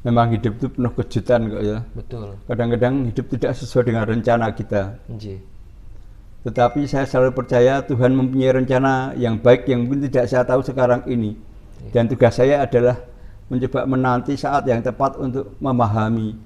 Memang hidup itu penuh kejutan kok ya. Betul. Kadang-kadang hidup tidak sesuai dengan rencana kita. Nggih. Tetapi saya selalu percaya Tuhan mempunyai rencana yang baik yang mungkin tidak saya tahu sekarang ini. Dan tugas saya adalah mencoba menanti saat yang tepat untuk memahami.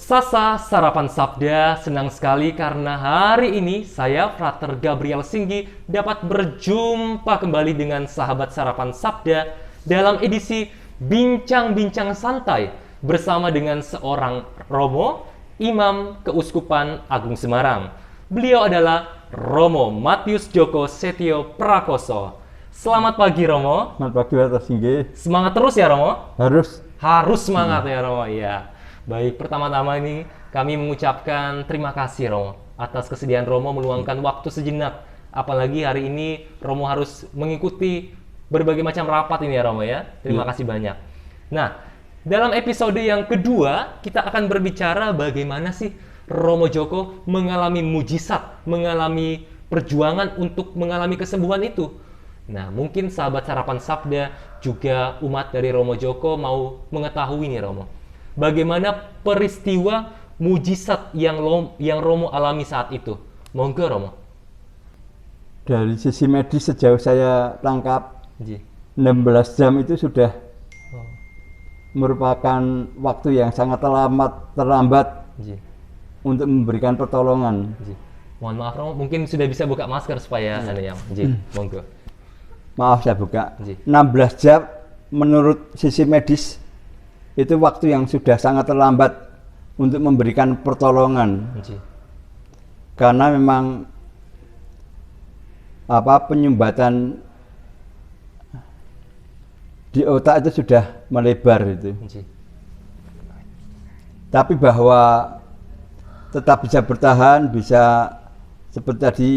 Sasa Sarapan Sabda, senang sekali karena hari ini saya, Frater Gabriel Singgi, dapat berjumpa kembali dengan sahabat Sarapan Sabda dalam edisi Bincang-Bincang Santai bersama dengan seorang Romo, Imam Keuskupan Agung Semarang. Beliau adalah Romo Matius Djoko Setio Prakoso. Selamat pagi Romo. Selamat pagi Frater Singgi. Semangat terus ya Romo? Harus Semangat ya Romo, ya. Baik, pertama-tama ini kami mengucapkan terima kasih Romo atas kesediaan Romo meluangkan waktu sejenak. Apalagi hari ini Romo harus mengikuti berbagai macam rapat ini ya Romo ya. Terima kasih banyak. Nah, dalam episode yang kedua kita akan berbicara bagaimana sih Romo Djoko mengalami mujizat, mengalami perjuangan untuk mengalami kesembuhan itu. Nah, mungkin sahabat Sarapan Sabda juga umat dari Romo Djoko mau mengetahui nih Romo. Bagaimana peristiwa mujizat yang Romo alami saat itu? Monggo Romo. Dari sisi medis sejauh saya tangkap, Ji. 16 jam itu sudah merupakan waktu yang sangat terlambat Ji. untuk memberikan pertolongan. Ji. Mohon maaf Romo, mungkin sudah bisa buka masker supaya Ji. Monggo. Maaf saya buka. Ji. 16 jam menurut sisi medis itu waktu yang sudah sangat terlambat untuk memberikan pertolongan. Ji. Karena memang penyumbatan di otak itu sudah melebar itu. Ji. Tapi bahwa tetap bisa bertahan, bisa seperti tadi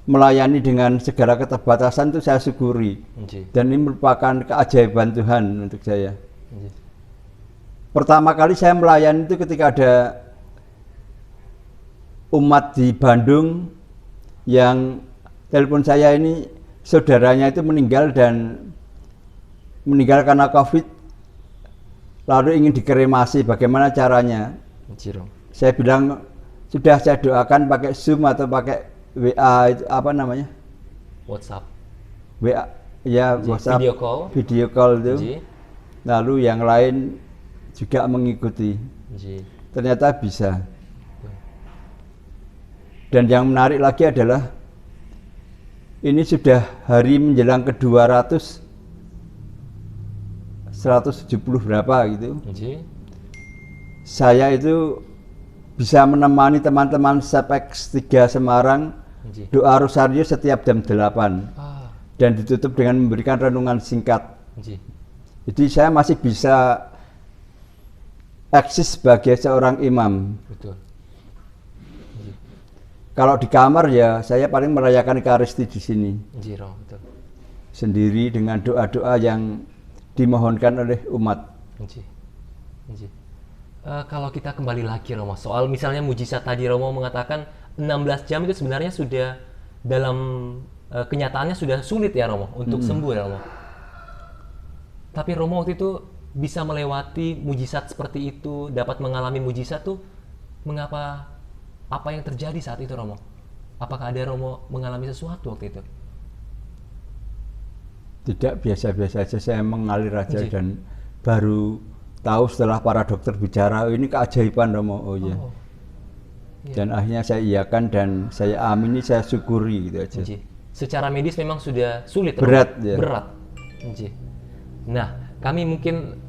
melayani dengan segala keterbatasan itu saya syukuri. Ji. Dan ini merupakan keajaiban Tuhan untuk saya. Ji. Pertama kali saya melayani itu ketika ada umat di Bandung yang telepon saya, ini saudaranya itu meninggal karena COVID, lalu ingin dikremasi, bagaimana caranya? Jiro. Saya bilang sudah saya doakan pakai Zoom atau pakai WA, itu apa namanya? WhatsApp. WA ya, Ji. WhatsApp. Video call itu. Ji. Lalu yang lain juga mengikuti. Ji. Ternyata bisa. Dan yang menarik lagi adalah ini sudah hari menjelang ke 170 berapa gitu. Ji. Saya itu bisa menemani teman-teman Sepex 3 Semarang Ji. doa rosario setiap jam 8 dan ditutup dengan memberikan renungan singkat. Ji. Jadi saya masih bisa eksis sebagai seorang imam. Betul. Kalau di kamar ya saya paling merayakan Ekaristi di sini. Jiro, betul. Sendiri dengan doa-doa yang dimohonkan oleh umat. Ji. Ji. Kalau kita kembali lagi Romo, soal misalnya mujizat tadi Romo mengatakan 16 jam itu sebenarnya sudah dalam kenyataannya sudah sulit ya Romo untuk sembuh ya Romo. Tapi Romo waktu itu bisa melewati mujizat seperti itu, dapat mengalami mujizat tuh, mengapa, apa yang terjadi saat itu Romo? Apakah ada Romo mengalami sesuatu waktu itu? Tidak, biasa-biasa saja, saya mengalir aja. Ji. Dan baru tahu setelah para dokter bicara, ini keajaiban Romo. Oh iya. Iya. Dan akhirnya saya iakan dan saya amini, saya syukuri gitu aja. Ji. Secara medis memang sudah sulit Berat, Romo. ya. Berat. Ji. Nah, kami mungkin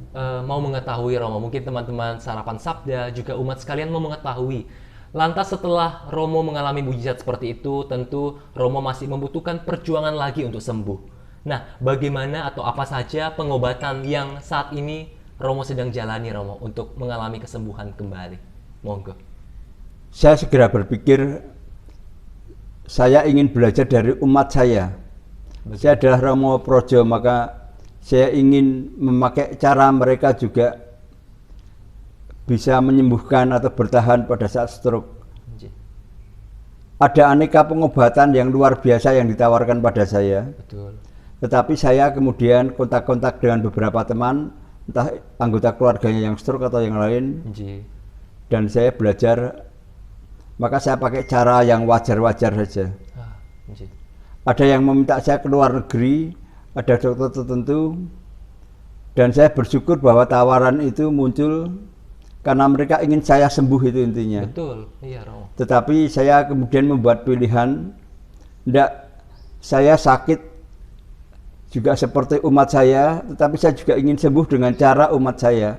mau mengetahui Romo, mungkin teman-teman Sarapan Sabda juga umat sekalian mau mengetahui. Lantas setelah Romo mengalami mujizat seperti itu, tentu Romo masih membutuhkan perjuangan lagi untuk sembuh. Nah, bagaimana atau apa saja pengobatan yang saat ini Romo sedang jalani Romo untuk mengalami kesembuhan kembali? Monggo. Saya segera berpikir saya ingin belajar dari umat saya. Saya adalah Romo Projo, maka saya ingin memakai cara mereka juga bisa menyembuhkan atau bertahan pada saat stroke. Nggih. Ada aneka pengobatan yang luar biasa yang ditawarkan pada saya. Betul. Tetapi saya kemudian kontak-kontak dengan beberapa teman, entah anggota keluarganya yang stroke atau yang lain, Nggih. dan saya belajar, maka saya pakai cara yang wajar-wajar saja. Ah, nggih. Ada yang meminta saya ke luar negeri, ada dokter tertentu, dan saya bersyukur bahwa tawaran itu muncul karena mereka ingin saya sembuh, itu intinya. Betul. Iya, Romo. Tetapi saya kemudian membuat pilihan, enggak, saya sakit juga seperti umat saya, tetapi saya juga ingin sembuh dengan cara umat saya.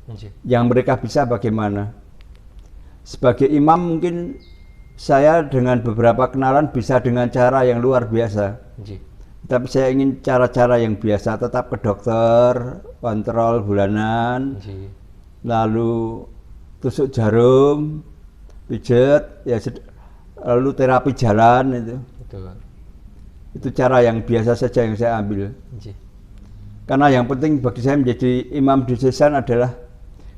Nggih. Yang mereka bisa bagaimana. Sebagai imam mungkin saya dengan beberapa kenalan bisa dengan cara yang luar biasa. Nggih. Tapi saya ingin cara-cara yang biasa, tetap ke dokter, kontrol bulanan, Nggih. lalu tusuk jarum, pijet, ya lalu terapi jalan itu. Betul. Itu cara yang biasa saja yang saya ambil. Nggih. Karena yang penting bagi saya menjadi imam diocesan adalah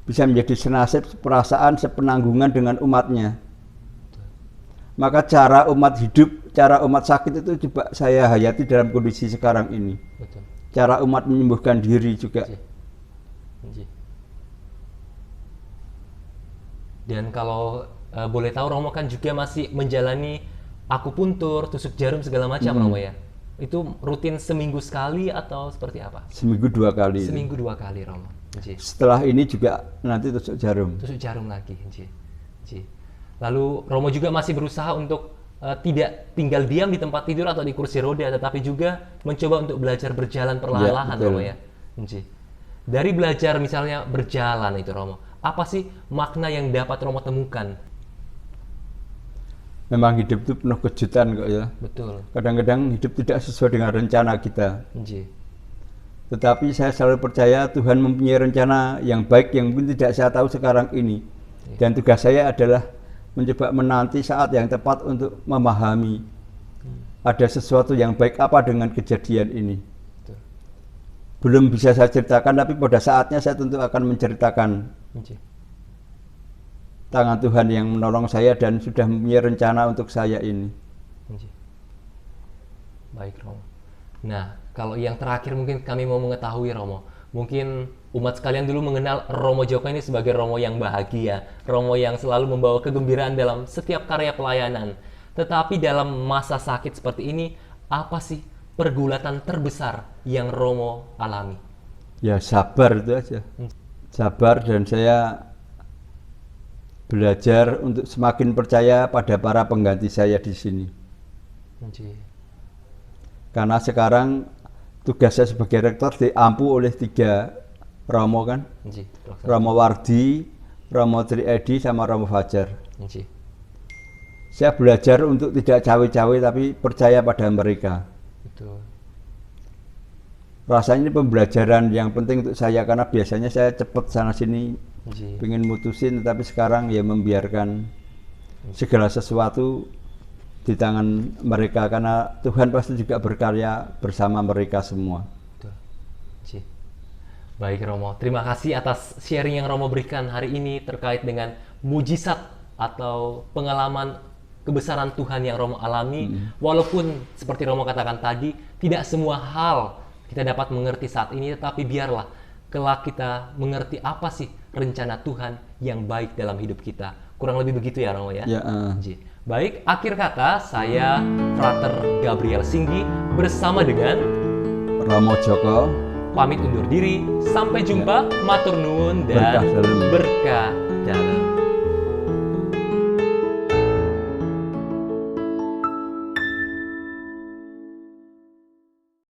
bisa menjadi senasib, seperasaan, sepenanggungan dengan umatnya. Maka cara umat hidup, cara umat sakit itu coba saya hayati dalam kondisi sekarang ini. Betul. Cara umat menyembuhkan diri juga. Nggih. Nggih. Dan kalau boleh tahu, Romo kan juga masih menjalani akupuntur, tusuk jarum segala macam, Romo ya. Itu rutin seminggu sekali atau seperti apa? Seminggu 2 kali. Seminggu 2 kali, Romo. Nggih. Setelah ini juga nanti tusuk jarum. Tusuk jarum lagi, nggih. Nggih. Lalu Romo juga masih berusaha untuk tidak tinggal diam di tempat tidur atau di kursi roda, tetapi juga mencoba untuk belajar berjalan perlahan-lahan, betul. Romo ya. Nggih. Dari belajar misalnya berjalan itu, Romo, apa sih makna yang dapat Romo temukan? Memang hidup itu penuh kejutan kok ya. Betul. Kadang-kadang hidup tidak sesuai dengan rencana kita. Nggih. Tetapi saya selalu percaya Tuhan mempunyai rencana yang baik yang mungkin tidak saya tahu sekarang ini. Dan tugas saya adalah mencoba menanti saat yang tepat untuk memahami ada sesuatu yang baik apa dengan kejadian ini. Betul. Belum bisa saya ceritakan, tapi pada saatnya saya tentu akan menceritakan Nggih. tangan Tuhan yang menolong saya dan sudah mempunyai rencana untuk saya ini. Nggih. Baik, Romo. Nah, kalau yang terakhir mungkin kami mau mengetahui, Romo, mungkin umat sekalian dulu mengenal Romo Joko ini sebagai Romo yang bahagia, Romo yang selalu membawa kegembiraan dalam setiap karya pelayanan. Tetapi dalam masa sakit seperti ini, apa sih pergulatan terbesar yang Romo alami? Ya sabar itu aja. Sabar, dan saya belajar untuk semakin percaya pada para pengganti saya di sini. Nggih. Karena sekarang tugas saya sebagai rektor diampu oleh 3 Romo kan, Nggih, Dokter. Romo Wardi, Romo Triedi, sama Romo Fajar. Nggih. Saya belajar untuk tidak cawe-cawe tapi percaya pada mereka. Betul. Rasanya ini pembelajaran yang penting untuk saya, karena biasanya saya cepat sana sini Nggih. pengen mutusin, tetapi sekarang ya membiarkan segala sesuatu di tangan mereka, karena Tuhan pasti juga berkarya bersama mereka semua. Betul. Nggih. Baik, Romo, terima kasih atas sharing yang Romo berikan hari ini terkait dengan mujizat atau pengalaman kebesaran Tuhan yang Romo alami. Walaupun seperti Romo katakan tadi, tidak semua hal kita dapat mengerti saat ini, tetapi biarlah kelak kita mengerti apa sih rencana Tuhan yang baik dalam hidup kita. Kurang lebih begitu ya, Romo ya? Ya, Nggih. Baik, akhir kata saya Frater Gabriel Singgi bersama dengan Romo Joko, pamit undur diri. Sampai jumpa, matur nuwun dan Berkah dalam. berkah